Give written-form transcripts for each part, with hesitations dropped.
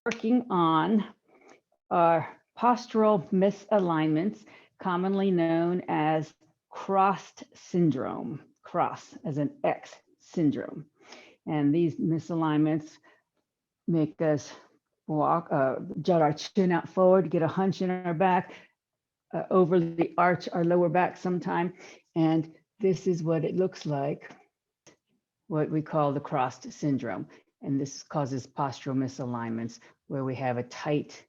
working on our postural misalignments, commonly known as crossed syndrome, cross as an X syndrome. And these misalignments make us walk, jut our chin out forward, get a hunch in our back, overly arch our lower back sometime. And this is what it looks like, what we call the crossed syndrome. And this causes postural misalignments where we have a tight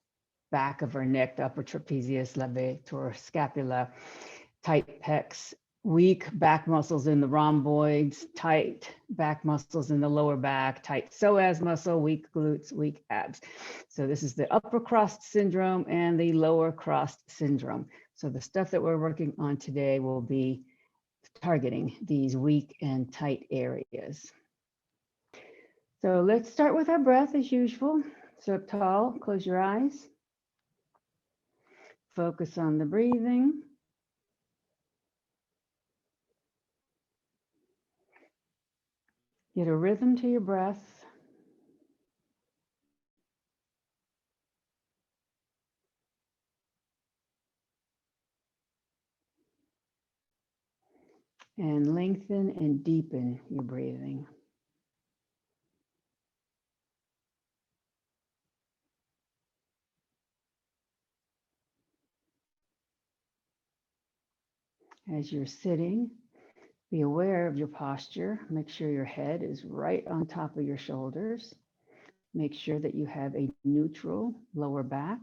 back of our neck, the upper trapezius, levator, scapula, tight pecs, weak back muscles in the rhomboids, tight back muscles in the lower back, tight psoas muscle, weak glutes, weak abs. So this is the upper crossed syndrome and the lower crossed syndrome. So the stuff that we're working on today will be targeting these weak and tight areas. So let's start with our breath as usual. Sit up tall, close your eyes. Focus on the breathing. Get a rhythm to your breath. And lengthen and deepen your breathing. As you're sitting, be aware of your posture. Make sure your head is right on top of your shoulders. Make sure that you have a neutral lower back.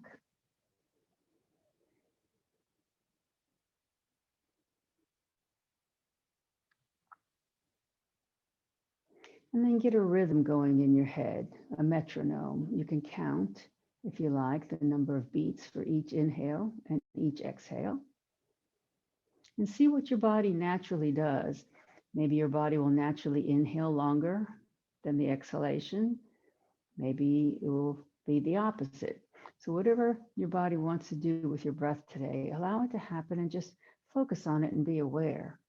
And then get a rhythm going in your head, a metronome. You can count, if you like, the number of beats for each inhale and each exhale. And see what your body naturally does. Maybe your body will naturally inhale longer than the exhalation. Maybe it will be the opposite. So whatever your body wants to do with your breath today, allow it to happen and just focus on it and be aware.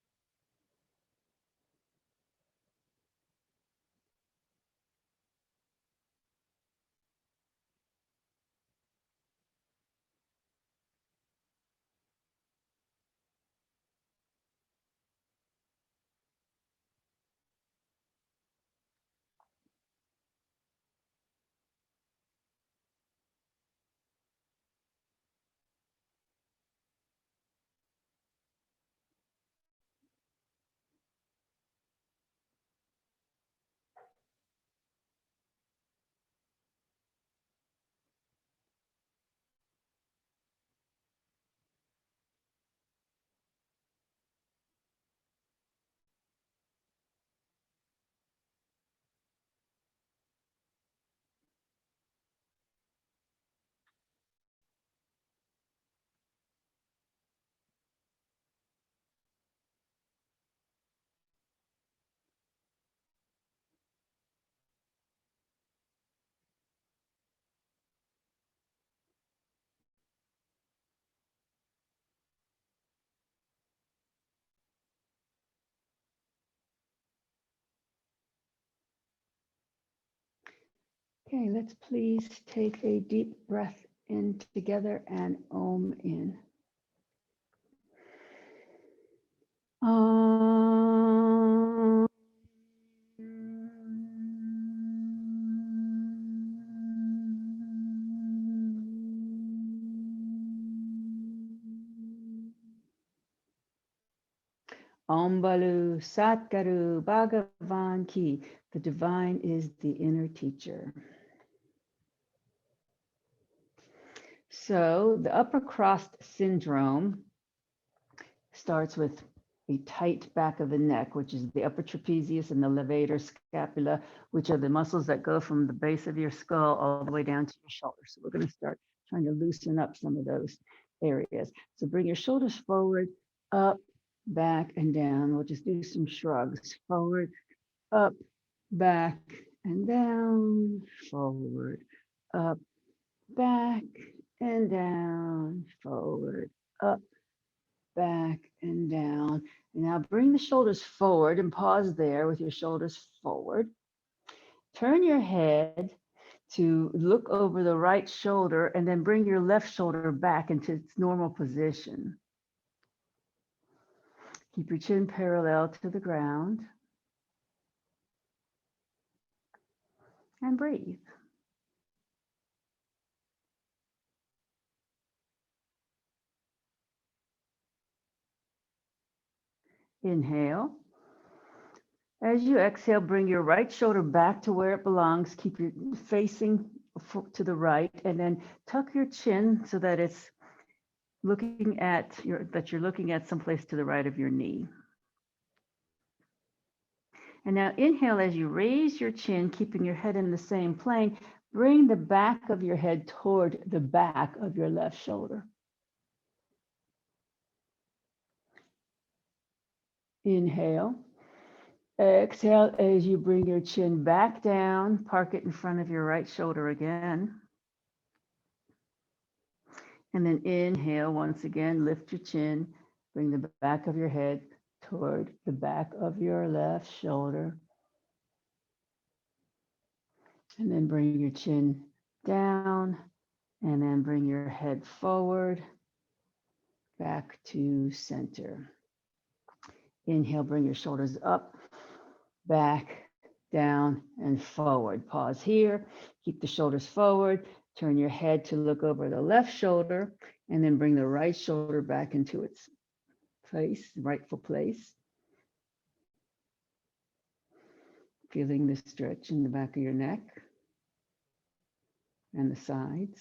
Okay, let's please take a deep breath in together and Om in. Om. Om Balu Satguru Bhagavan Ki. The divine is the inner teacher. So the upper crossed syndrome starts with a tight back of the neck, which is the upper trapezius and the levator scapula, which are the muscles that go from the base of your skull all the way down to your shoulders. So we're going to start trying to loosen up some of those areas. So bring your shoulders forward, up, back, and down. We'll just do some shrugs. Forward, up, back, and down. Forward, up, back, and down. Forward, up, back, and down. And now bring the shoulders forward and pause there with your shoulders forward. Turn your head to look over the right shoulder and then bring your left shoulder back into its normal position. Keep your chin parallel to the ground and breathe. Inhale. As you exhale, bring your right shoulder back to where it belongs. Keep your facing to the right, and then tuck your chin so that it's looking at you're looking at someplace to the right of your knee. And now inhale as you raise your chin, keeping your head in the same plane. Bring the back of your head toward the back of your left shoulder. Inhale. Exhale as you bring your chin back down, park it in front of your right shoulder again. And then inhale once again, lift your chin, bring the back of your head toward the back of your left shoulder. And then bring your chin down, and then bring your head forward, back to center. Inhale, bring your shoulders up, back, down, and forward. Pause here, keep the shoulders forward, turn your head to look over the left shoulder, and then bring the right shoulder back into its place, rightful place. Feeling the stretch in the back of your neck and the sides.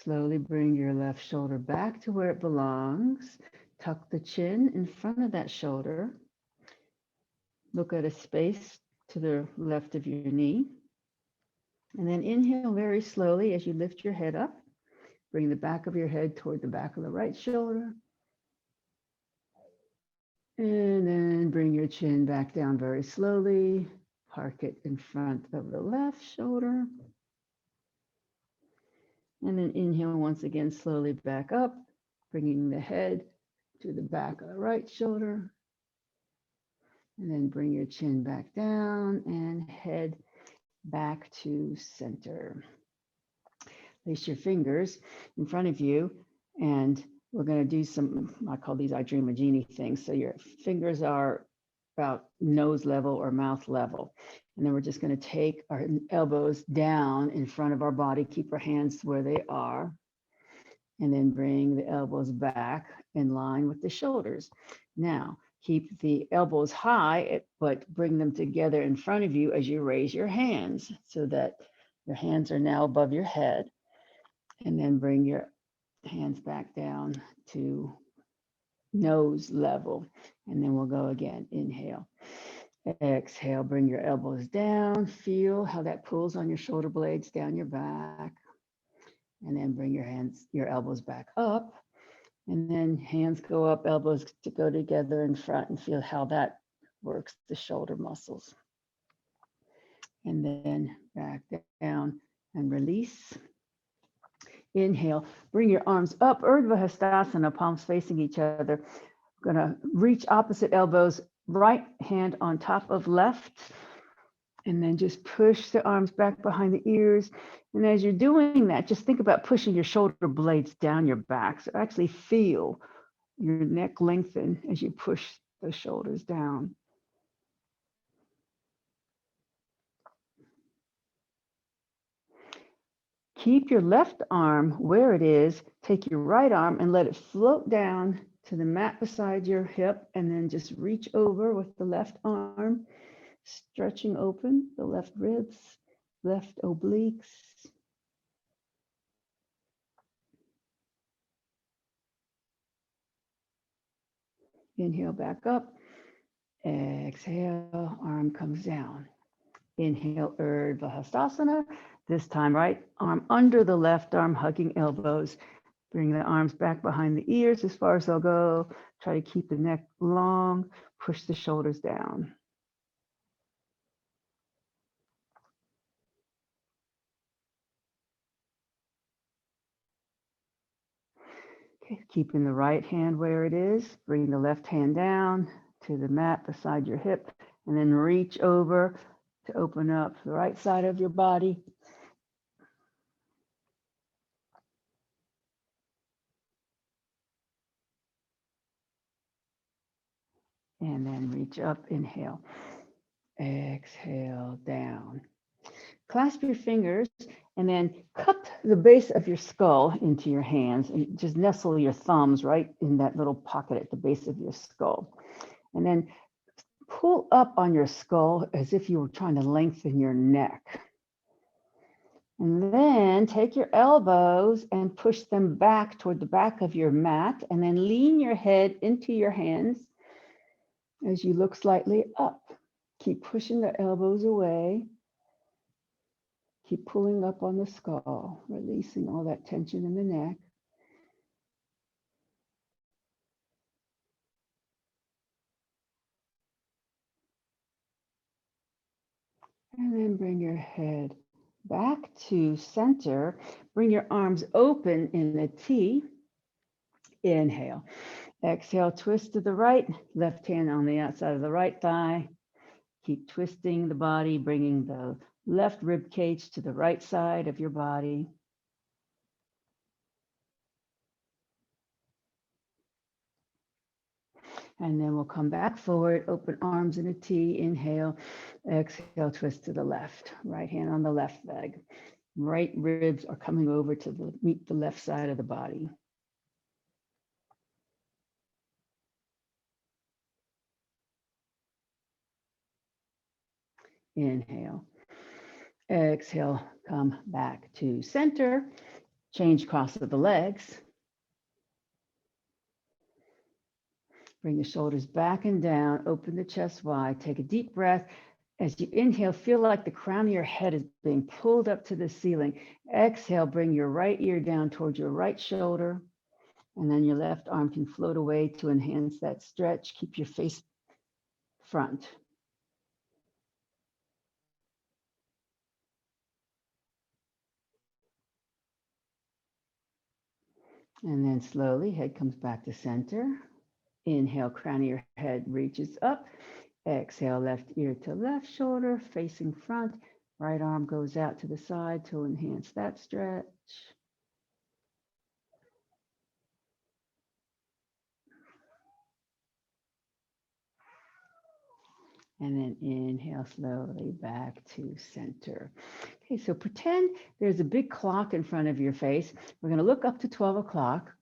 Slowly bring your left shoulder back to where it belongs. Tuck the chin in front of that shoulder. Look at a space to the left of your knee. And then inhale very slowly as you lift your head up. Bring the back of your head toward the back of the right shoulder. And then bring your chin back down very slowly. Park it in front of the left shoulder. And then inhale once again, slowly back up, bringing the head to the back of the right shoulder. And then bring your chin back down and head back to center. Place your fingers in front of you, and we're going to do some, I call these I Dream a Genie things. So your fingers are about nose level or mouth level. And then we're just going to take our elbows down in front of our body, keep our hands where they are, and then bring the elbows back in line with the shoulders. Now, keep the elbows high, but bring them together in front of you as you raise your hands so that your hands are now above your head. And then bring your hands back down to nose level. And then we'll go again. Inhale. Exhale, bring your elbows down. Feel how that pulls on your shoulder blades down your back. And then bring your elbows back up. And then hands go up, elbows to go together in front, and feel how that works the shoulder muscles. And then back down and release. Inhale, bring your arms up, Urdhva Hastasana, palms facing each other. We're gonna reach opposite elbows, right hand on top of left, and then just push the arms back behind the ears. And as you're doing that, just think about pushing your shoulder blades down your back. So actually feel your neck lengthen as you push the shoulders down. Keep your left arm where it is. Take your right arm and let it float down to the mat beside your hip, and then just reach over with the left arm, stretching open the left ribs, left obliques. Inhale back up. Exhale, arm comes down. Inhale, Urdhva Hastasana. This time, right arm under the left arm, hugging elbows. Bring the arms back behind the ears as far as they'll go. Try to keep the neck long. Push the shoulders down. Okay, keeping the right hand where it is, bring the left hand down to the mat beside your hip, and then reach over to open up the right side of your body. And then reach up, inhale, exhale, down. Clasp your fingers and then cup the base of your skull into your hands and just nestle your thumbs right in that little pocket at the base of your skull. And then pull up on your skull as if you were trying to lengthen your neck. And then take your elbows and push them back toward the back of your mat, and then lean your head into your hands as you look slightly up. Keep pushing the elbows away. Keep pulling up on the skull, releasing all that tension in the neck. And then bring your head back to center. Bring your arms open in a T. Inhale. Exhale, twist to the right, left hand on the outside of the right thigh. Keep twisting the body, bringing the left rib cage to the right side of your body. And then we'll come back forward, open arms in a T, inhale, exhale, twist to the left, right hand on the left leg. Right ribs are coming over to meet the left side of the body. Inhale. Exhale, come back to center. Change cross of the legs. Bring the shoulders back and down. Open the chest wide. Take a deep breath. As you inhale, feel like the crown of your head is being pulled up to the ceiling. Exhale, bring your right ear down towards your right shoulder. And then your left arm can float away to enhance that stretch. Keep your face front. And then slowly, head comes back to center. Inhale, crown of your head reaches up. Exhale, left ear to left shoulder, facing front. Right arm goes out to the side to enhance that stretch. And then inhale slowly back to center. Okay, so pretend there's a big clock in front of your face. We're going to look up to 12 o'clock.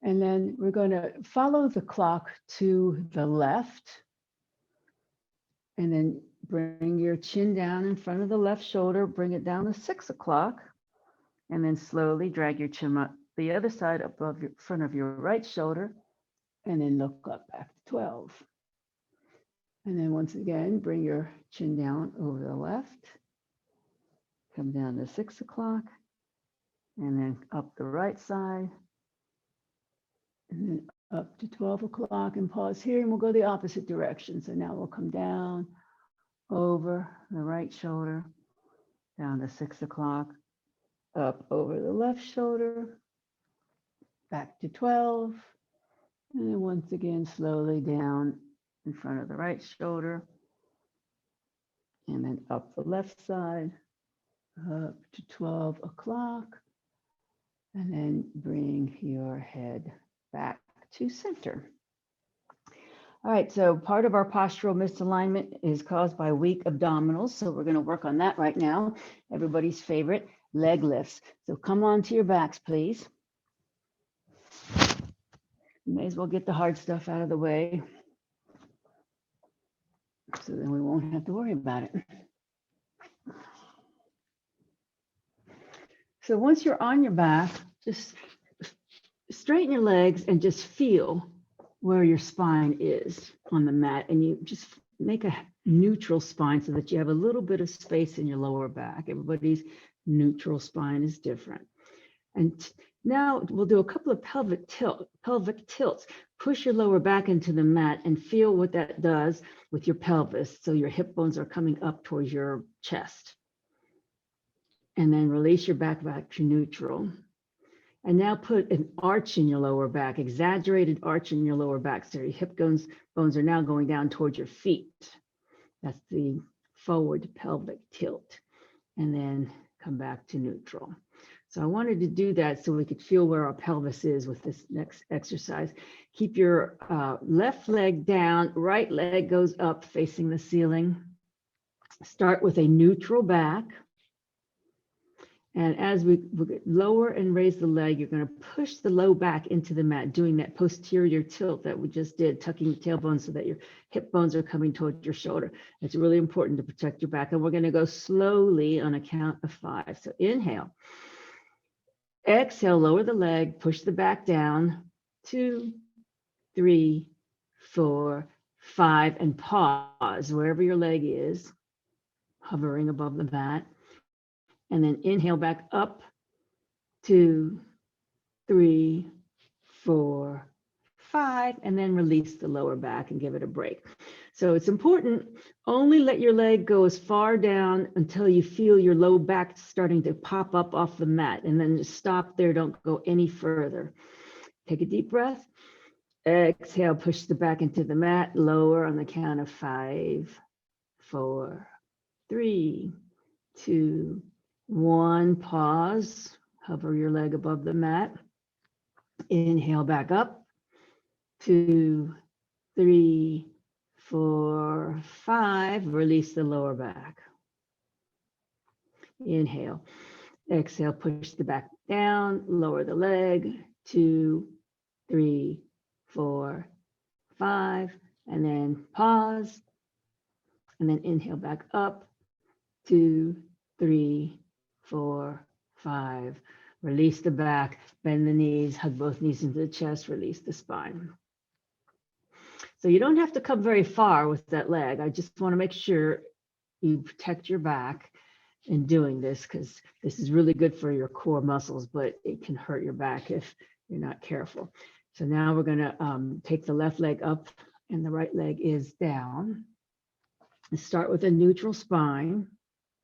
And then we're going to follow the clock to the left. And then bring your chin down in front of the left shoulder. Bring it down to 6 o'clock. And then slowly drag your chin up the other side above your front of your right shoulder. And then look up back to 12. And then once again, bring your chin down over the left. Come down to 6 o'clock. And then up the right side. And then up to 12 o'clock and pause here, and we'll go the opposite direction. So now we'll come down over the right shoulder, down to 6 o'clock, up over the left shoulder, back to 12, and then once again, slowly down in front of the right shoulder, and then up the left side, up to 12 o'clock, and then bring your head back to center. All right, so part of our postural misalignment is caused by weak abdominals. So we're going to work on that right now. Everybody's favorite, leg lifts. So come on to your backs, please. You may as well get the hard stuff out of the way, so then we won't have to worry about it. So once you're on your back, just straighten your legs and just feel where your spine is on the mat, and you just make a neutral spine so that you have a little bit of space in your lower back. Everybody's neutral spine is different. And now we'll do a couple of pelvic tilts. Push your lower back into the mat and feel what that does with your pelvis. So your hip bones are coming up towards your chest. And then release your back to neutral. And now put an arch in your lower back, exaggerated arch in your lower back. So your hip bones are now going down towards your feet. That's the forward pelvic tilt. And then come back to neutral. So I wanted to do that so we could feel where our pelvis is with this next exercise. Keep your left leg down, right leg goes up facing the ceiling. Start with a neutral back. And as we lower and raise the leg, you're going to push the low back into the mat, doing that posterior tilt that we just did, tucking the tailbone so that your hip bones are coming towards your shoulder. It's really important to protect your back. And we're going to go slowly on a count of 5. So inhale. Exhale, lower the leg, push the back down. 2, 3, 4, 5, and pause wherever your leg is, hovering above the mat. And then inhale back up. 2, 3, 4, 5, and then release the lower back and give it a break. So it's important, only let your leg go as far down until you feel your low back starting to pop up off the mat, and then just stop there, don't go any further. Take a deep breath. Exhale, push the back into the mat, lower on the count of 5, 4, 3, 2, 1, pause. Hover your leg above the mat. Inhale back up. 2, 3, 4, 5. Release the lower back. Inhale. Exhale, push the back down, lower the leg. 2, 3, 4, 5. And then pause. And then inhale back up. 2, 3, 4, 5. Release the back, bend the knees, hug both knees into the chest, release the spine. So you don't have to come very far with that leg. I just want to make sure you protect your back in doing this, because this is really good for your core muscles, but it can hurt your back if you're not careful. So now we're going to take the left leg up and the right leg is down. And start with a neutral spine.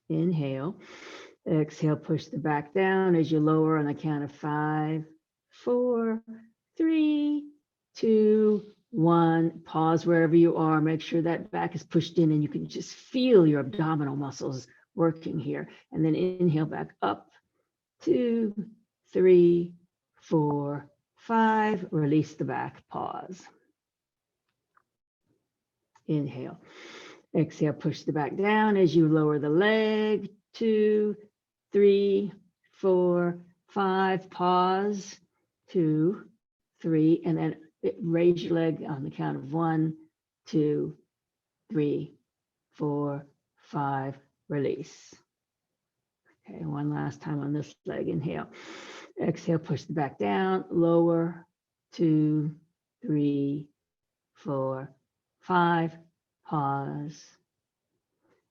Inhale. Exhale, push the back down as you lower on the count of 5, 4, 3, 2, 1. Pause wherever you are. Make sure that back is pushed in and you can just feel your abdominal muscles working here. And then inhale back up. 2, 3, 4, 5. Release the back. Pause. Inhale. Exhale, push the back down as you lower the leg. 2, 3, 4, 5. Pause. 2, 3, and then raise your leg on the count of 1, 2, 3, 4, 5. Release. Okay, one last time on this leg. Inhale. Exhale, push the back down. Lower. 2, 3, 4, 5. Pause.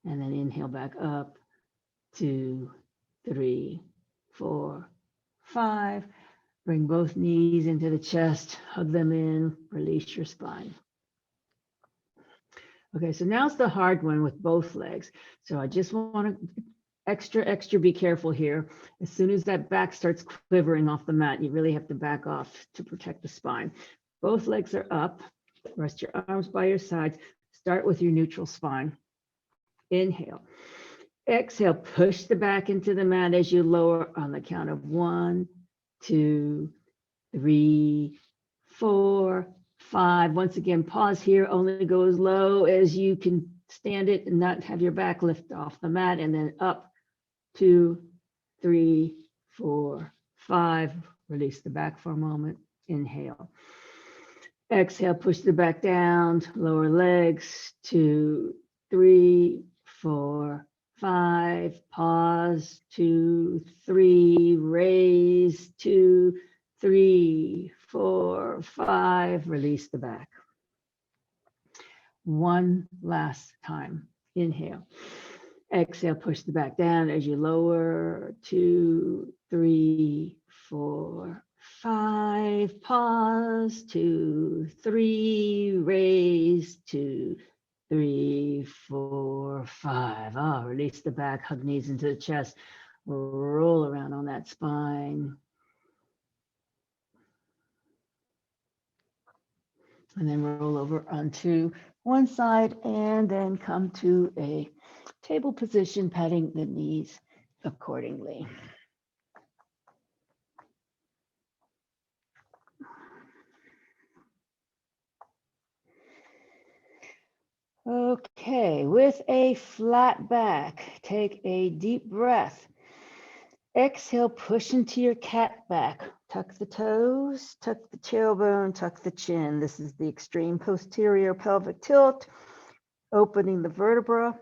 And then inhale back up. 2, 3, 4, 5. Bring both knees into the chest, hug them in, release your spine. Okay, so now's the hard one with both legs. So I just want to extra be careful here. As soon as that back starts quivering off the mat, you really have to back off to protect the spine. Both legs are up. Rest your arms by your sides. Start with your neutral spine. Inhale. Exhale, push the back into the mat as you lower on the count of 1, 2, 3, 4, 5. Once again, pause here. Only go as low as you can stand it and not have your back lift off the mat. And then up. 2, 3, 4, 5. Release the back for a moment. Inhale. Exhale, push the back down, lower legs. 2, 3, 4, 5. Pause. 2, 3. Raise. 2, 3, 4, 5. Release the back. One last time. Inhale. Exhale, push the back down as you lower. 2, 3, 4, 5. Pause. 2, 3. Raise. 2, 3, 4, 5. Release the back, hug knees into the chest. Roll around on that spine. And then roll over onto one side and then come to a table position, patting the knees accordingly. Okay, with a flat back, take a deep breath. Exhale, push into your cat back. Tuck the toes, tuck the tailbone, tuck the chin. This is the extreme posterior pelvic tilt, opening the vertebra.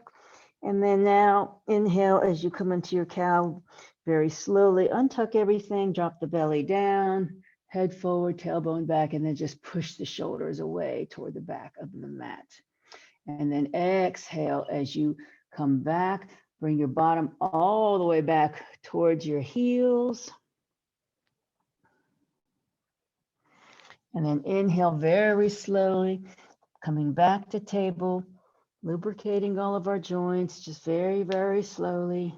And then now inhale as you come into your cow, very slowly untuck everything, drop the belly down, head forward, tailbone back, and then just push the shoulders away toward the back of the mat. And then exhale as you come back, bring your bottom all the way back towards your heels. And then inhale very slowly, coming back to table, lubricating all of our joints, just very, very slowly.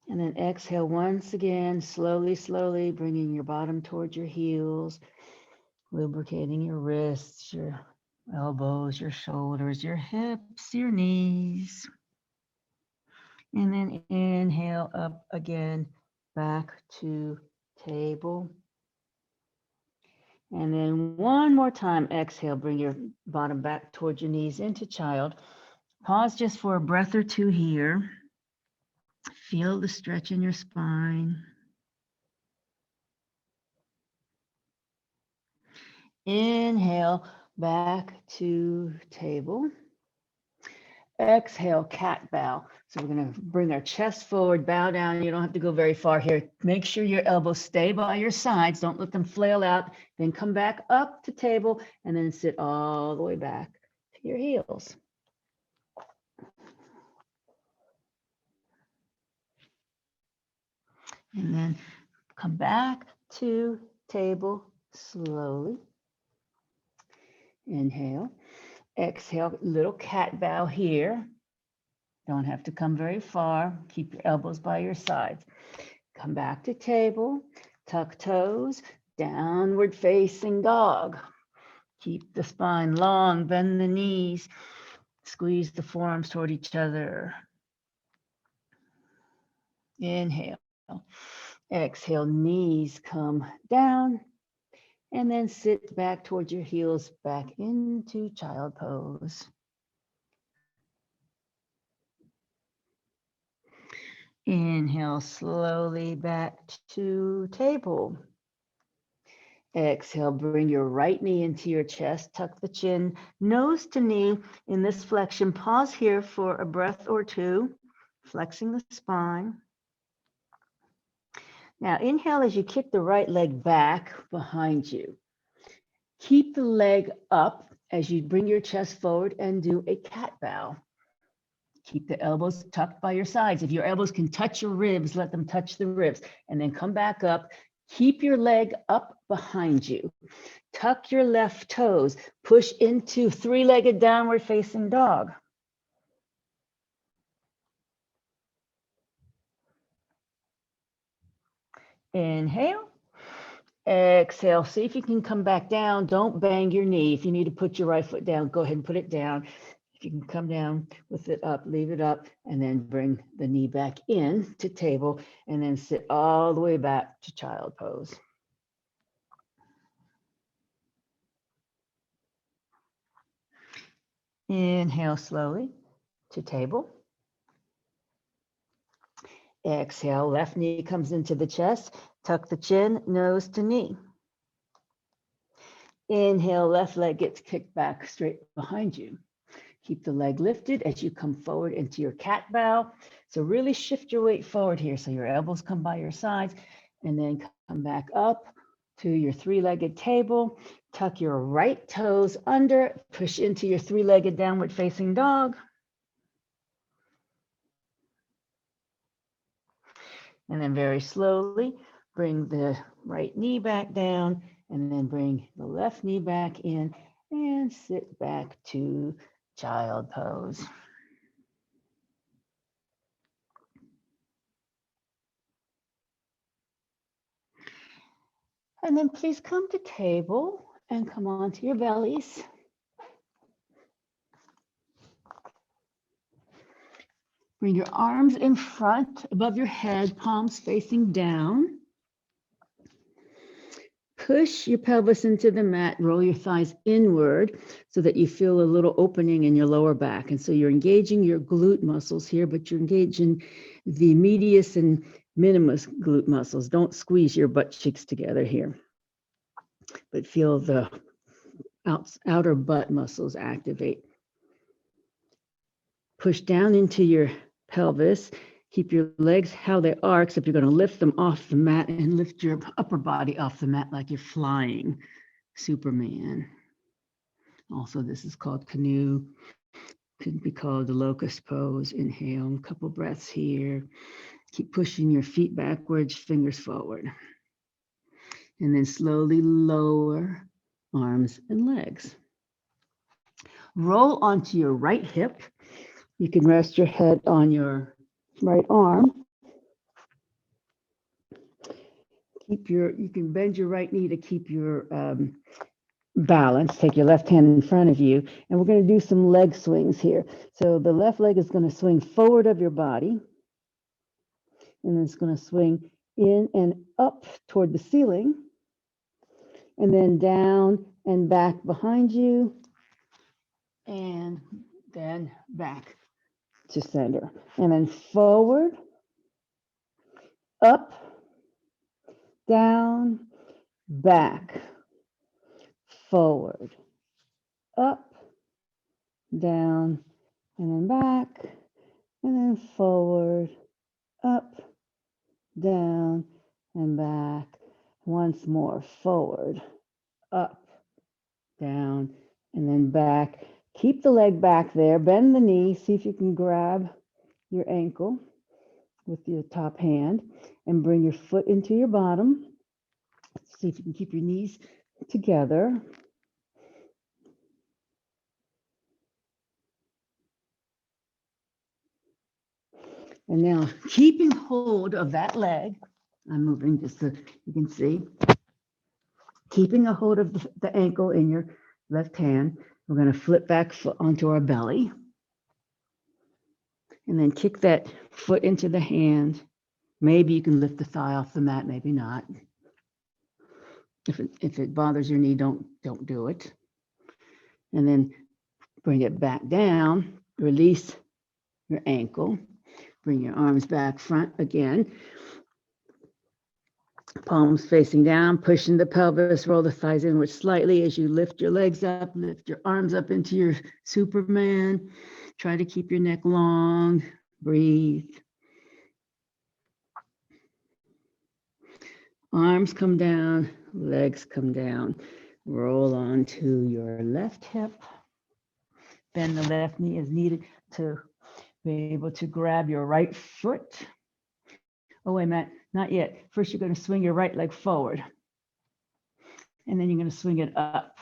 And then exhale once again, slowly, slowly, bringing your bottom towards your heels, lubricating your wrists, your elbows, your shoulders, your hips, your knees. And then inhale up again, back to table. And then one more time, exhale, bring your bottom back towards your knees into child. Pause just for a breath or two here. Feel the stretch in your spine. Inhale, back to table. Exhale, cat bow. So we're going to bring our chest forward, bow down. You don't have to go very far here. Make sure your elbows stay by your sides. Don't let them flail out. Then come back up to table and then sit all the way back to your heels. And then come back to table slowly. Inhale. Exhale, little cat bow here. Don't have to come very far. Keep your elbows by your sides. Come back to table, tuck toes, downward facing dog. Keep the spine long, bend the knees, squeeze the forearms toward each other. Inhale. Exhale, knees come down, and then sit back towards your heels, back into child pose. Inhale slowly back to table. Exhale, bring your right knee into your chest, tuck the chin, nose to knee in this flexion. Pause here for a breath or two, flexing the spine. Now inhale as you kick the right leg back behind you. Keep the leg up as you bring your chest forward and do a cat bow. Keep the elbows tucked by your sides. If your elbows can touch your ribs, let them touch the ribs, and then come back up. Keep your leg up behind you. Tuck your left toes. Push into three-legged downward facing dog. Inhale. Exhale. See if you can come back down. Don't bang your knee. If you need to put your right foot down, go ahead and put it down. If you can come down with it up, leave it up, and then bring the knee back in to table, and then sit all the way back to child pose. Inhale slowly to table. Exhale, left knee comes into the chest, tuck the chin, nose to knee. Inhale, left leg gets kicked back straight behind you. Keep the leg lifted as you come forward into your cat bow. So really shift your weight forward here so your elbows come by your sides, and then come back up to your three-legged table. Tuck your right toes under, push into your three-legged downward facing dog. And then very slowly, bring the right knee back down, and then bring the left knee back in and sit back to child pose. And then please come to table, And come on to your bellies. Bring your arms in front above your head, palms facing down. Push your pelvis into the mat, roll your thighs inward so that you feel a little opening in your lower back. And so you're engaging your glute muscles here, but you're engaging the medius and minimus glute muscles. Don't squeeze your butt cheeks together here, but feel the outer butt muscles activate. Push down into your pelvis. Keep your legs how they are, except you're going to lift them off the mat and lift your upper body off the mat like you're flying. Superman. Also, this is called canoe. Could be called the locust pose. Inhale, a couple breaths here. Keep pushing your feet backwards, fingers forward. And then slowly lower arms and legs. Roll onto your right hip. You can rest your head on your right arm. You can bend your right knee to keep your balance. Take your left hand in front of you, and we're going to do some leg swings here. So the left leg is going to swing forward of your body, and it's going to swing in and up toward the ceiling, and then down and back behind you, and then back to center, and then forward, up, down, back, forward, up, down, and then back, and then forward, up, down, and back. Once more, forward, up, down, and then back. Keep the leg back there, bend the knee, see if you can grab your ankle with your top hand, and bring your foot into your bottom. See if you can keep your knees together. And now, keeping hold of that leg, I'm moving just so you can see. Keeping a hold of the ankle in your left hand, we're going to flip back onto our belly. And then kick that foot into the hand. Maybe you can lift the thigh off the mat, maybe not. If it bothers your knee, don't do it. And then bring it back down, release your ankle, bring your arms back front again. Palms facing down, pushing the pelvis, roll the thighs inward slightly as you lift your legs up, lift your arms up into your Superman. Try to keep your neck long, breathe. Arms come down, legs come down. Roll onto your left hip. Bend the left knee as needed to be able to grab your right foot. Oh, wait, Matt, not yet. First, you're going to swing your right leg forward. And then you're going to swing it up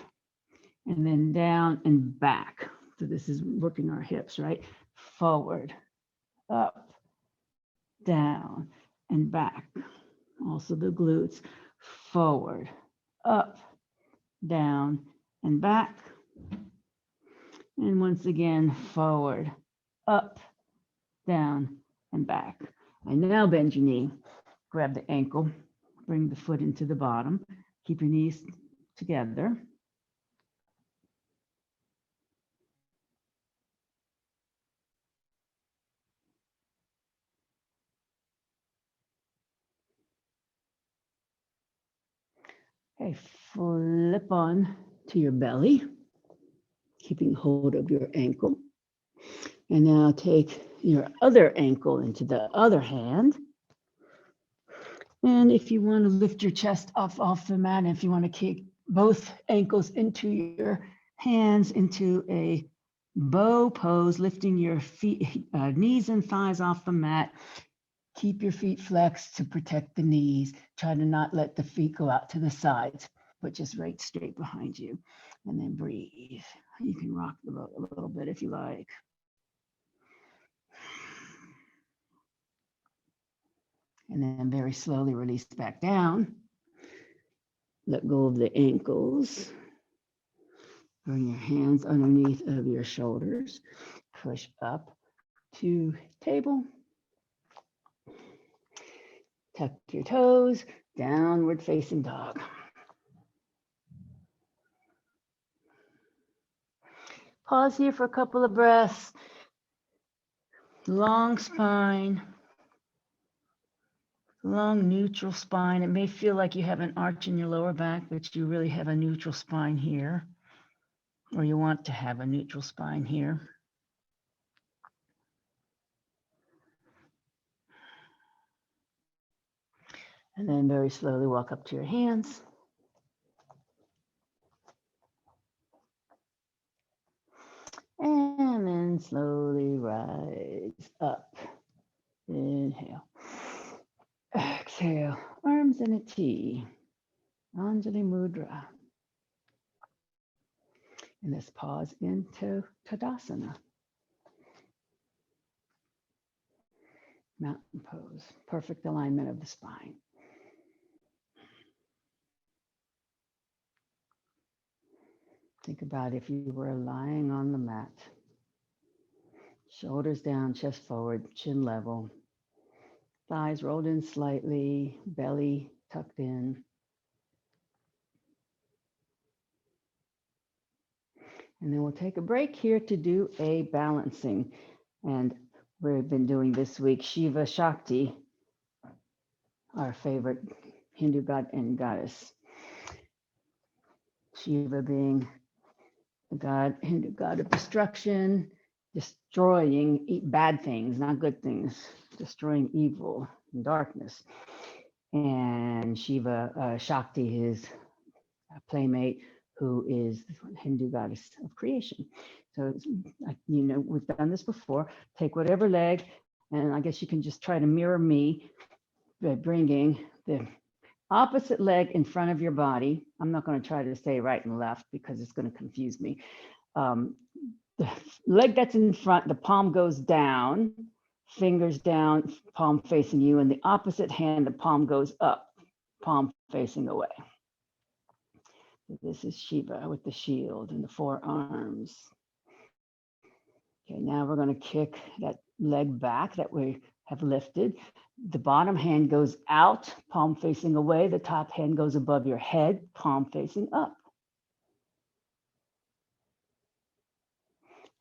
and then down and back. So this is working our hips, right? Forward, up, down, and back. Also the glutes. Forward, up, down, and back. And once again, forward, up, down, and back. And now bend your knee. Grab the ankle. Bring the foot into the bottom. Keep your knees together. Okay, flip on to your belly, keeping hold of your ankle. And now take your other ankle into the other hand. And if you want to lift your chest off the mat, if you want to kick both ankles into your hands into a bow pose, lifting your feet, knees and thighs off the mat. Keep your feet flexed to protect the knees. Try to not let the feet go out to the sides, but just right straight behind you. And then breathe. You can rock the boat a little bit if you like. And then very slowly release back down. Let go of the ankles. Bring your hands underneath of your shoulders. Push up to table. Tuck your toes, downward facing dog. Pause here for a couple of breaths. Long spine, long neutral spine. It may feel like you have an arch in your lower back, but you really have a neutral spine here, or you want to have a neutral spine here. And then very slowly walk up to your hands. And then slowly rise up. Inhale. Exhale. Arms in a T. Anjali Mudra. And let's pause into Tadasana. Mountain pose. Perfect alignment of the spine. Think about if you were lying on the mat. Shoulders down, chest forward, chin level. Thighs rolled in slightly, belly tucked in. And then we'll take a break here to do a balancing. And we've been doing this week Shiva Shakti, our favorite Hindu god and goddess. Shiva being the god, Hindu god of destruction, destroying bad things, not good things, destroying evil and darkness. And Shiva Shakti, his playmate, who is the Hindu goddess of creation. So, you know, we've done this before. Take whatever leg, and I guess you can just try to mirror me by bringing the opposite leg in front of your body. I'm not going to try to say right and left because it's going to confuse me. The leg that's in front, the palm goes down, fingers down, palm facing you, and the opposite hand, the palm goes up, palm facing away. This is Shiva with the shield and the forearms. Okay, now we're going to kick that leg back that we have lifted. The bottom hand goes out, palm facing away. The top hand goes above your head, palm facing up.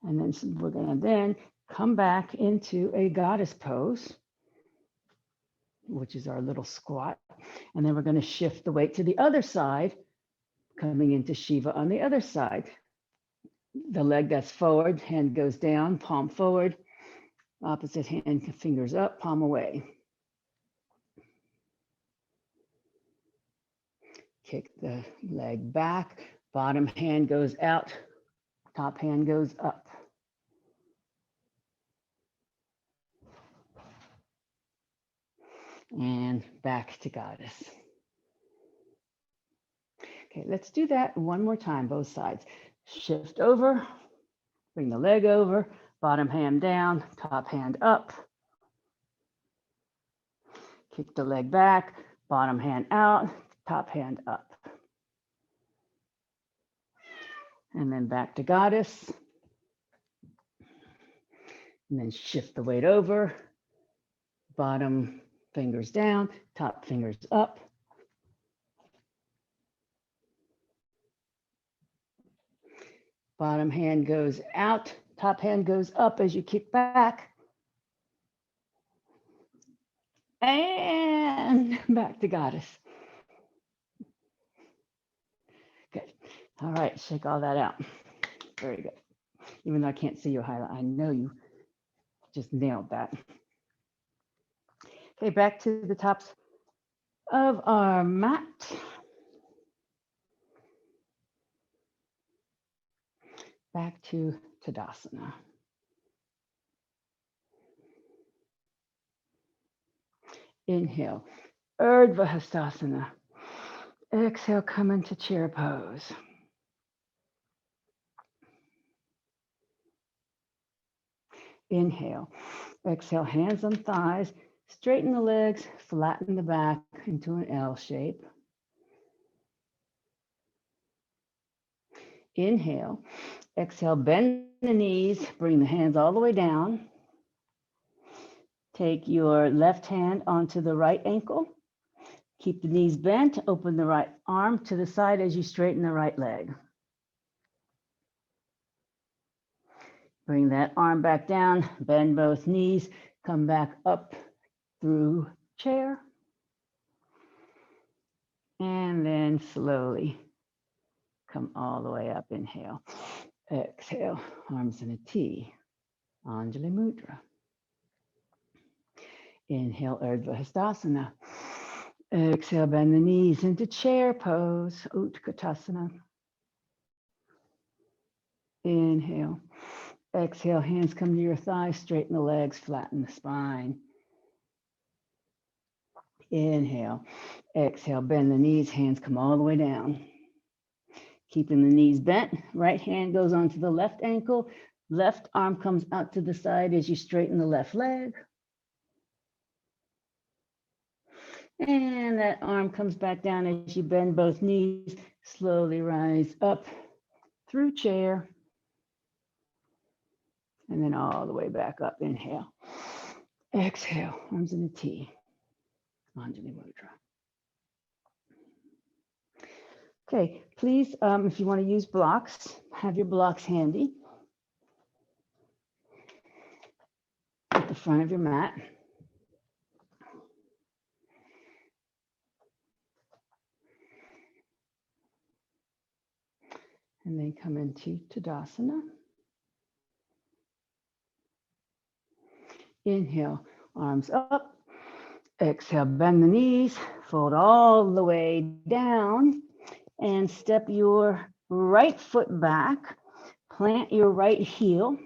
And then we're going to then come back into a goddess pose, which is our little squat. And then we're going to shift the weight to the other side, coming into Shiva on the other side. The leg that's forward, hand goes down, palm forward, opposite hand, fingers up, palm away. Kick the leg back, bottom hand goes out, top hand goes up. And back to goddess. Okay, let's do that one more time, both sides. Shift over, bring the leg over, bottom hand down, top hand up. Kick the leg back, bottom hand out, top hand up. And then back to goddess. And then shift the weight over, bottom fingers down, top fingers up. Bottom hand goes out, top hand goes up as you kick back. And back to goddess. Good. All right, shake all that out. Very good. Even though I can't see your highlight, I know you just nailed that. Okay, back to the tops of our mat. Back to Tadasana. Inhale, Urdhva Hastasana. Exhale, come into chair pose. Inhale, exhale, hands on thighs, straighten the legs, flatten the back into an L shape. Inhale. Exhale, bend the knees, bring the hands all the way down. Take your left hand onto the right ankle. Keep the knees bent, open the right arm to the side as you straighten the right leg. Bring that arm back down, bend both knees, come back up through chair. And then slowly come all the way up. Inhale, exhale, arms in a T, Anjali Mudra. Inhale, Urdhva Hastasana. Exhale, bend the knees into chair pose, Utkatasana. Inhale. Exhale, hands come to your thighs, straighten the legs, flatten the spine. Inhale. Exhale, bend the knees, hands come all the way down. Keeping the knees bent, right hand goes onto the left ankle, left arm comes out to the side as you straighten the left leg. And that arm comes back down as you bend both knees, slowly rise up through chair. And then all the way back up. Inhale. Exhale, arms in a T, Anjali Mudra. Okay, please, if you want to use blocks, have your blocks handy at the front of your mat. And then come into Tadasana. Inhale, arms up. Exhale, bend the knees, fold all the way down, and step your right foot back, plant your right heel,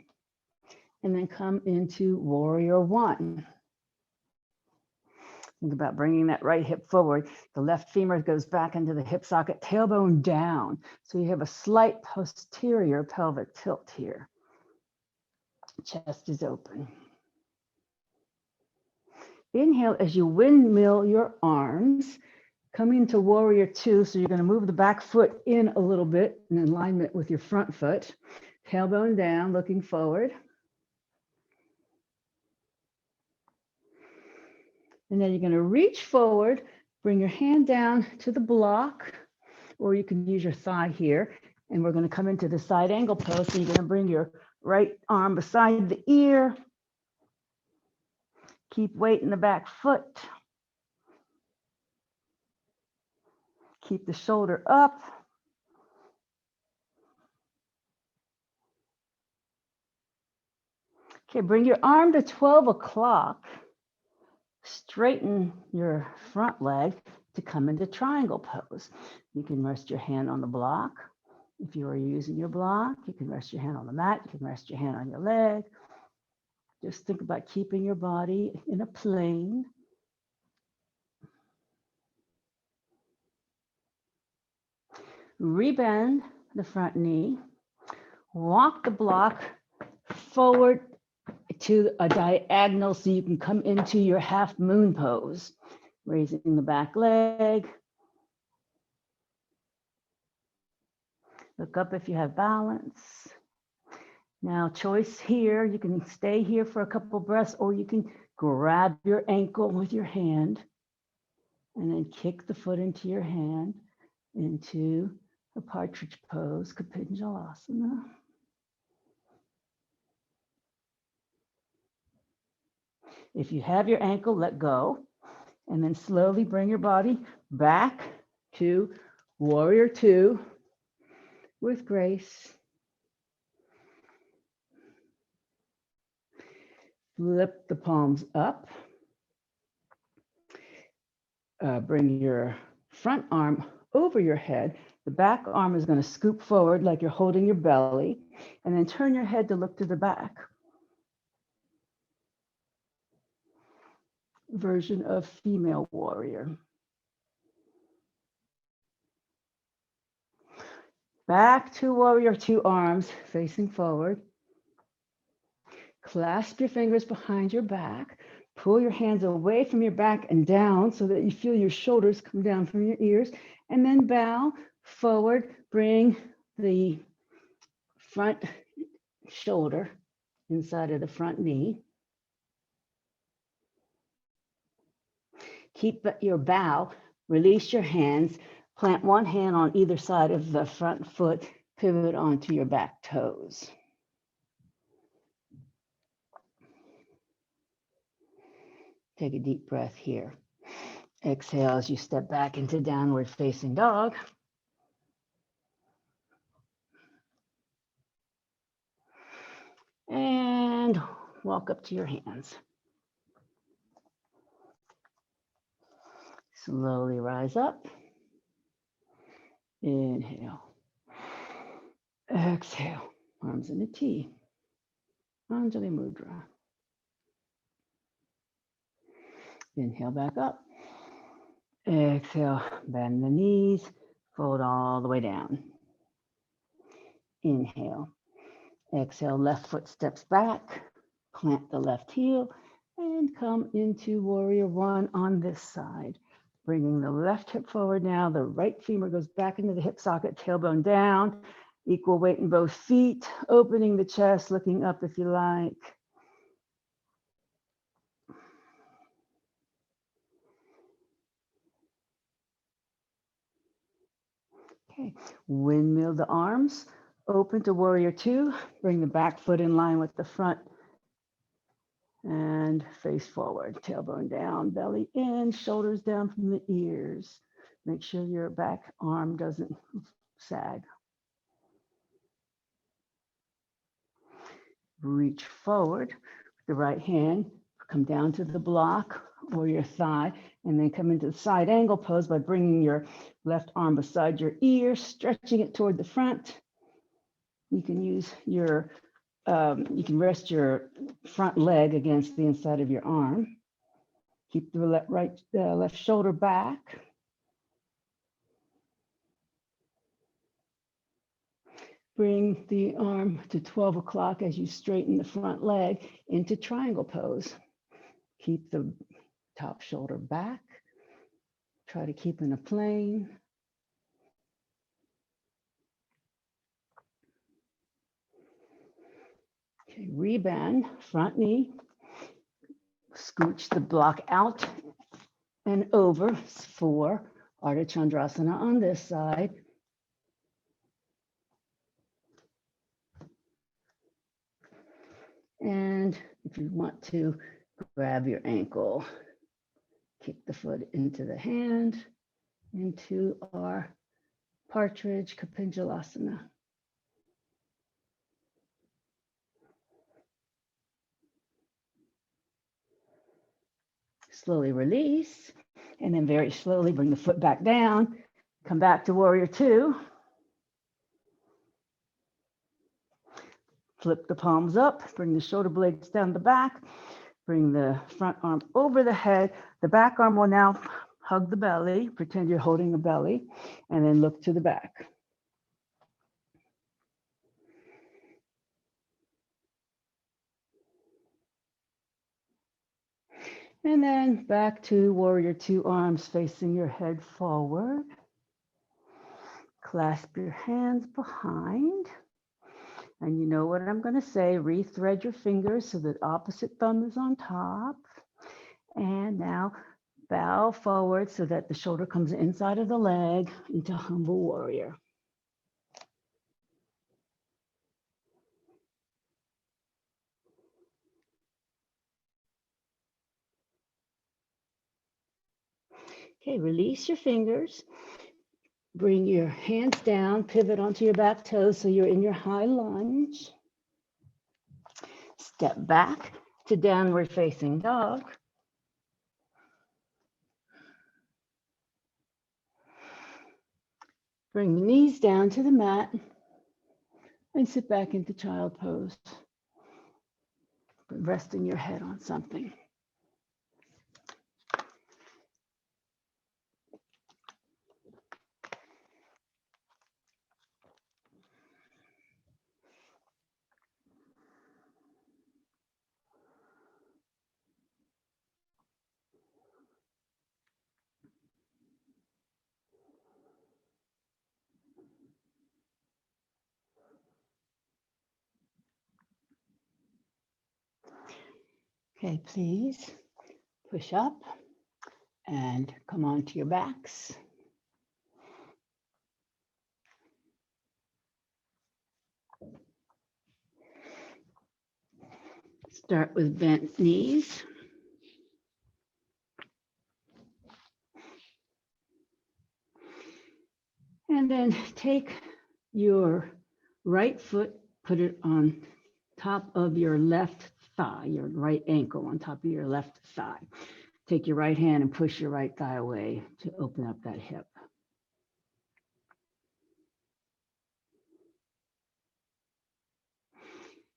and then come into Warrior One. Think about bringing that right hip forward. The left femur goes back into the hip socket, tailbone down. So you have a slight posterior pelvic tilt here. Chest is open. Inhale as you windmill your arms, come into Warrior Two. So you're going to move the back foot in a little bit in alignment with your front foot. Tailbone down, looking forward. And then you're going to reach forward, bring your hand down to the block, or you can use your thigh here. And we're going to come into the side angle pose. So you're going to bring your right arm beside the ear. Keep weight in the back foot. Keep the shoulder up. Okay, bring your arm to 12 o'clock. Straighten your front leg to come into triangle pose. You can rest your hand on the block. If you are using your block, you can rest your hand on the mat. You can rest your hand on your leg. Just think about keeping your body in a plane. Rebend the front knee. Walk the block forward to a diagonal so you can come into your half moon pose. Raising the back leg. Look up if you have balance. Now, choice here, you can stay here for a couple breaths, or you can grab your ankle with your hand and then kick the foot into your hand into a partridge pose, Kapinjalasana. If you have your ankle, let go, and then slowly bring your body back to Warrior Two with grace. Flip the palms up. Bring your front arm over your head. The back arm is going to scoop forward like you're holding your belly, and then turn your head to look to the back. Version of female warrior. Back to Warrior Two, arms facing forward. Clasp your fingers behind your back. Pull your hands away from your back and down so that you feel your shoulders come down from your ears. And then bow forward. Bring the front shoulder inside of the front knee. Keep your bow, release your hands, plant one hand on either side of the front foot, pivot onto your back toes. Take a deep breath here. Exhale as you step back into downward facing dog. And walk up to your hands. Slowly rise up. Inhale. Exhale. Arms in a T. Anjali Mudra. Inhale back up. Exhale, bend the knees, fold all the way down. Inhale. Exhale, left foot steps back, plant the left heel, and come into warrior one on this side. Bringing the left hip forward now, the right femur goes back into the hip socket, tailbone down, equal weight in both feet, opening the chest, looking up if you like. Okay, windmill the arms, open to warrior two, bring the back foot in line with the front and face forward, tailbone down, belly in, shoulders down from the ears. Make sure your back arm doesn't sag. Reach forward with the right hand, come down to the block or your thigh, and then come into the side angle pose by bringing your left arm beside your ear, stretching it toward the front. You can use your, you can rest your front leg against the inside of your arm. Keep the left shoulder back. Bring the arm to 12 o'clock as you straighten the front leg into triangle pose. Keep the top shoulder back. Try to keep in a plane. Okay, rebend, front knee. Scooch the block out and over for Ardha Chandrasana on this side. And if you want to, grab your ankle, kick the foot into the hand, into our partridge Kapinjalasana. Slowly release, and then very slowly bring the foot back down, come back to warrior two. Flip the palms up, bring the shoulder blades down the back, bring the front arm over the head. The back arm will now hug the belly, pretend you're holding the belly, and then look to the back. And then back to warrior two, arms facing your head forward. Clasp your hands behind. And you know what I'm going to say, rethread your fingers so that opposite thumb is on top. And now bow forward so that the shoulder comes inside of the leg into humble warrior. Okay, release your fingers. Bring your hands down, pivot onto your back toes so you're in your high lunge. Step back to downward facing dog. Bring the knees down to the mat and sit back into child pose, resting your head on something. Okay, please push up and come onto your backs. Start with bent knees. And then take your right foot, put it on top of your left thigh, your right ankle on top of your left thigh. Take your right hand and push your right thigh away to open up that hip.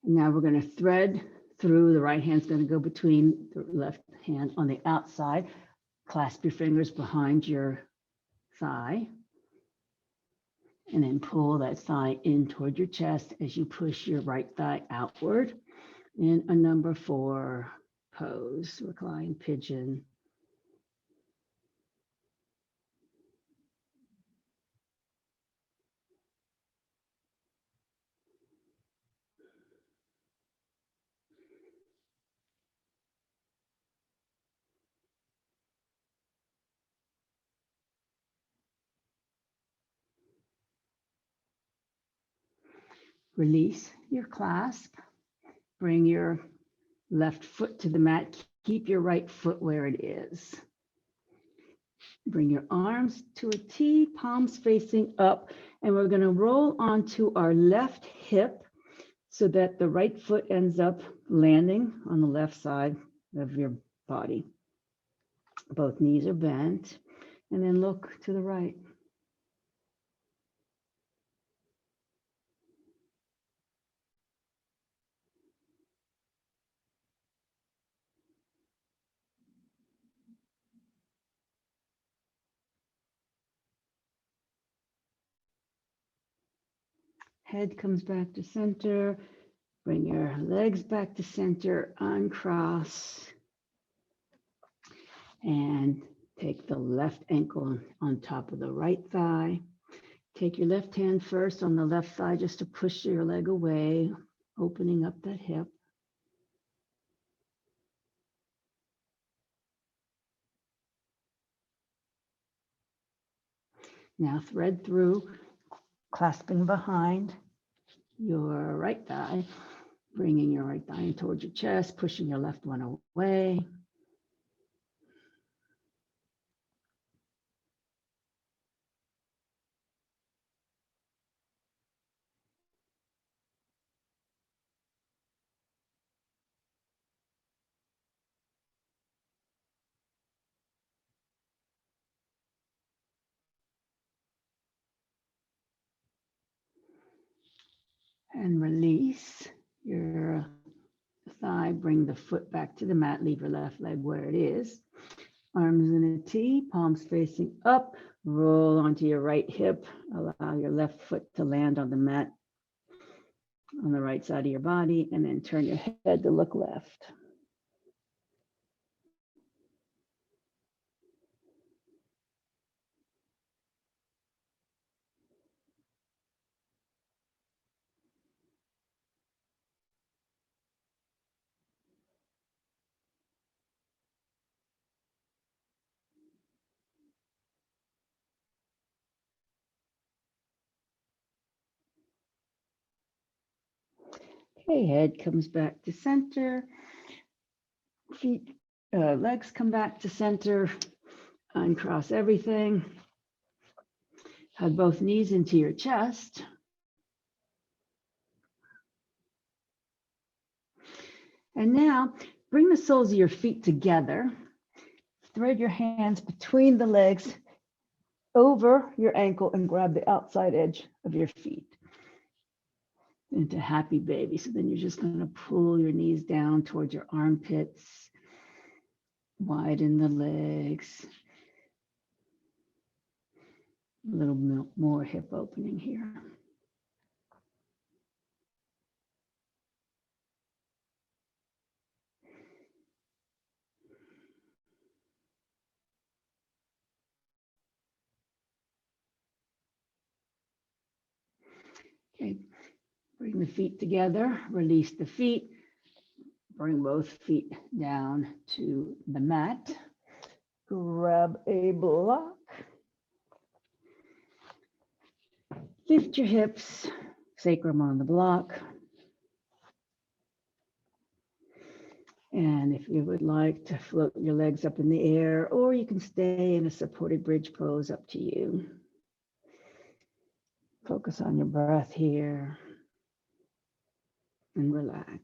Now we're going to thread through. The right hand's going to go between the left hand on the outside. Clasp your fingers behind your thigh. And then pull that thigh in toward your chest as you push your right thigh outward in a number 4 pose, reclined pigeon. Release your clasp. Bring your left foot to the mat. Keep your right foot where it is. Bring your arms to a T, palms facing up, and we're going to roll onto our left hip so that the right foot ends up landing on the left side of your body. Both knees are bent, and then look to the right. Head comes back to center. Bring your legs back to center, uncross, and take the left ankle on top of the right thigh. Take your left hand first on the left thigh just to push your leg away, opening up that hip. Now thread through, clasping behind your right thigh, bringing your right thigh in towards your chest, pushing your left one away. And release your thigh, bring the foot back to the mat, leave your left leg where it is. Arms in a T, palms facing up, roll onto your right hip, allow your left foot to land on the mat on the right side of your body, and then turn your head to look left. Okay, head comes back to center. Feet, legs come back to center. Uncross everything. Hug both knees into your chest. And now bring the soles of your feet together. Thread your hands between the legs over your ankle and grab the outside edge of your feet into happy baby. So then you're just going to pull your knees down towards your armpits, widen the legs. A little more hip opening here. Okay, bring the feet together, release the feet, Bring both feet down to the mat. Grab a block. Lift your hips, sacrum on the block. And if you would like to float your legs up in the air, or you can stay in a supported bridge pose, up to you. Focus on your breath here and relax.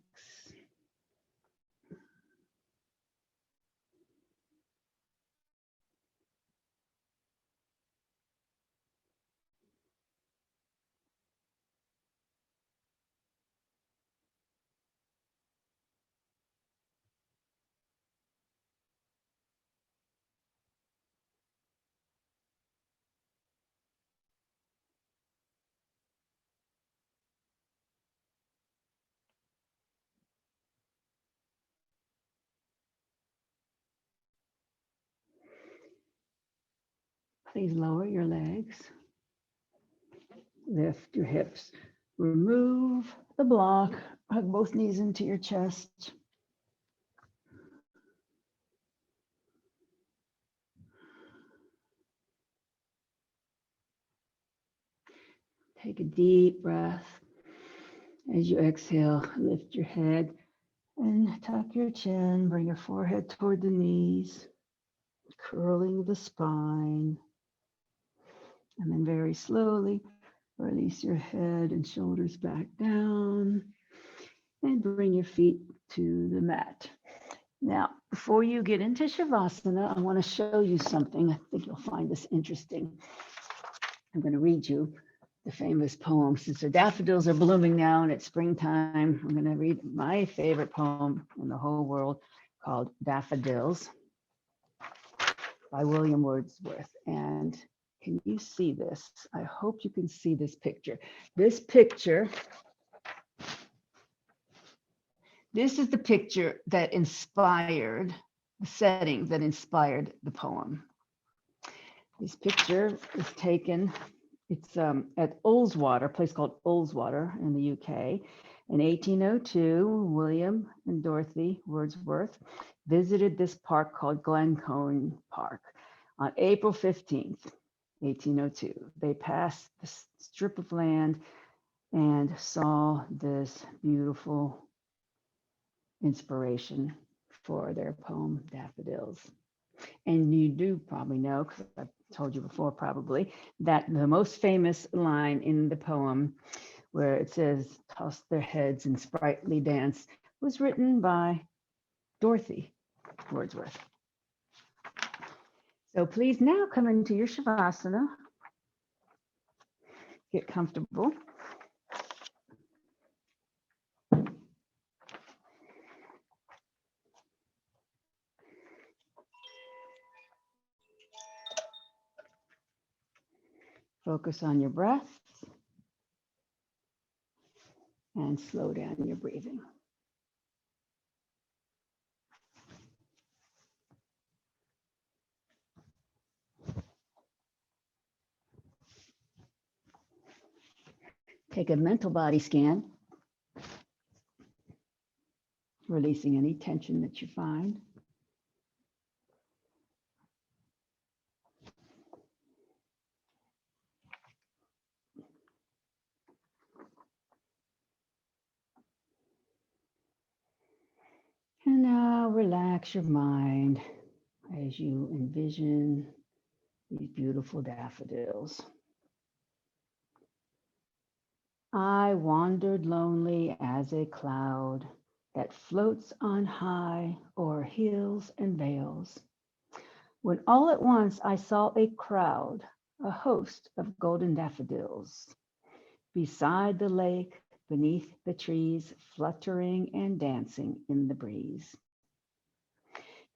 Please lower your legs. Lift your hips. Remove the block. Hug both knees into your chest. Take a deep breath. As you exhale, lift your head and tuck your chin. Bring your forehead toward the knees, curling the spine. And then very slowly, release your head and shoulders back down and bring your feet to the mat. Now, before you get into Shavasana, I want to show you something. I think you'll find this interesting. I'm going to read you the famous poem. Since the daffodils are blooming now and it's springtime, I'm going to read my favorite poem in the whole world called Daffodils by William Wordsworth. And can you see this? I hope you can see this picture. This is the picture that inspired the setting that inspired the poem. This picture is taken, it's at Ullswater, a place called Ullswater in the UK. In 1802, William and Dorothy Wordsworth visited this park called Glencone Park on April 15th, 1802. They passed this strip of land and saw this beautiful inspiration for their poem, Daffodils. And you do probably know, because I've told you before probably, that the most famous line in the poem, where it says, toss their heads and sprightly dance, was written by Dorothy Wordsworth. So please now come into your Shavasana. Get comfortable. Focus on your breath and slow down your breathing. Take a mental body scan, releasing any tension that you find. And now relax your mind as you envision these beautiful daffodils. I wandered lonely as a cloud that floats on high o'er hills and vales, when all at once I saw a crowd, a host of golden daffodils, beside the lake, beneath the trees, fluttering and dancing in the breeze.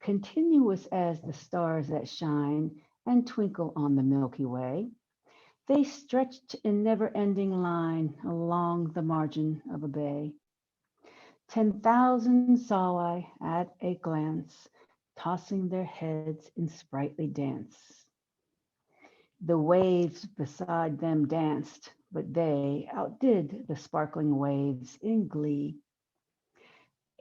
Continuous as the stars that shine and twinkle on the Milky Way, they stretched in never-ending line along the margin of a bay. 10,000 saw I at a glance, tossing their heads in sprightly dance. The waves beside them danced, but they outdid the sparkling waves in glee.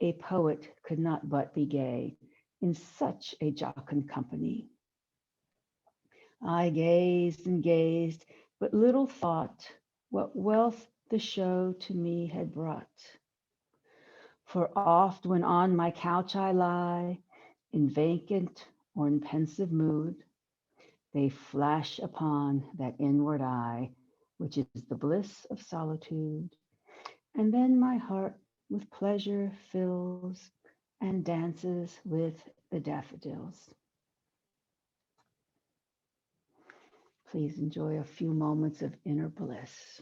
A poet could not but be gay in such a jocund company. I gazed and gazed, but little thought what wealth the show to me had brought. For oft when on my couch I lie, in vacant or in pensive mood, they flash upon that inward eye, which is the bliss of solitude. And then my heart with pleasure fills and dances with the daffodils. Please enjoy a few moments of inner bliss.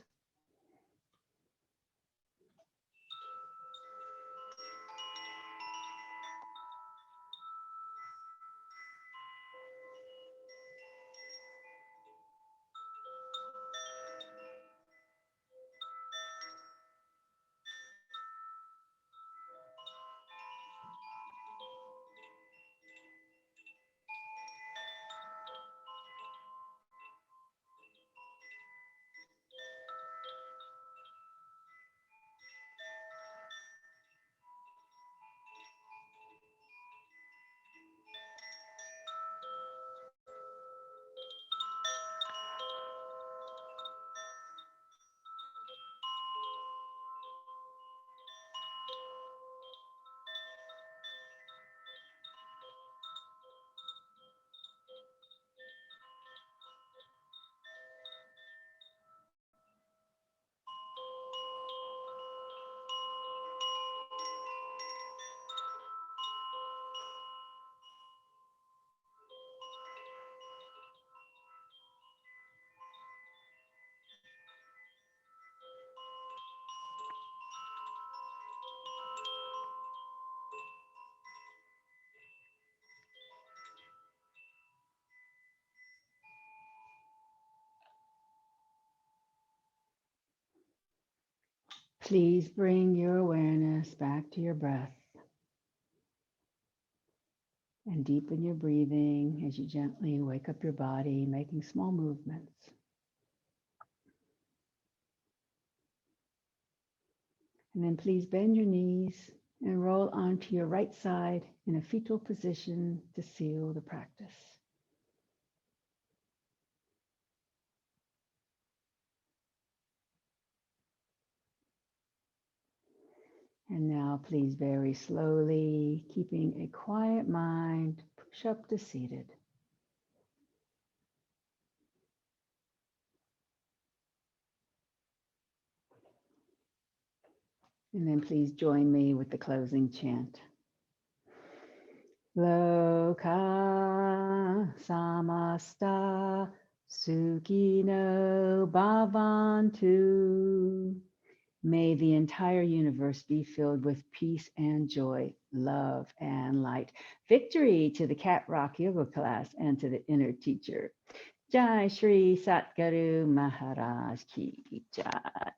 Please bring your awareness back to your breath and deepen your breathing as you gently wake up your body, making small movements. And then please bend your knees and roll onto your right side in a fetal position to seal the practice. And now please very slowly, keeping a quiet mind, push up to seated. And then please join me with the closing chant. Loka samasta sukhino bhavantu. May the entire universe be filled with peace and joy, love and light. Victory to the Cat Rock Yoga class and to the inner teacher. Jai Shri Satguru Maharaj Ki Jai.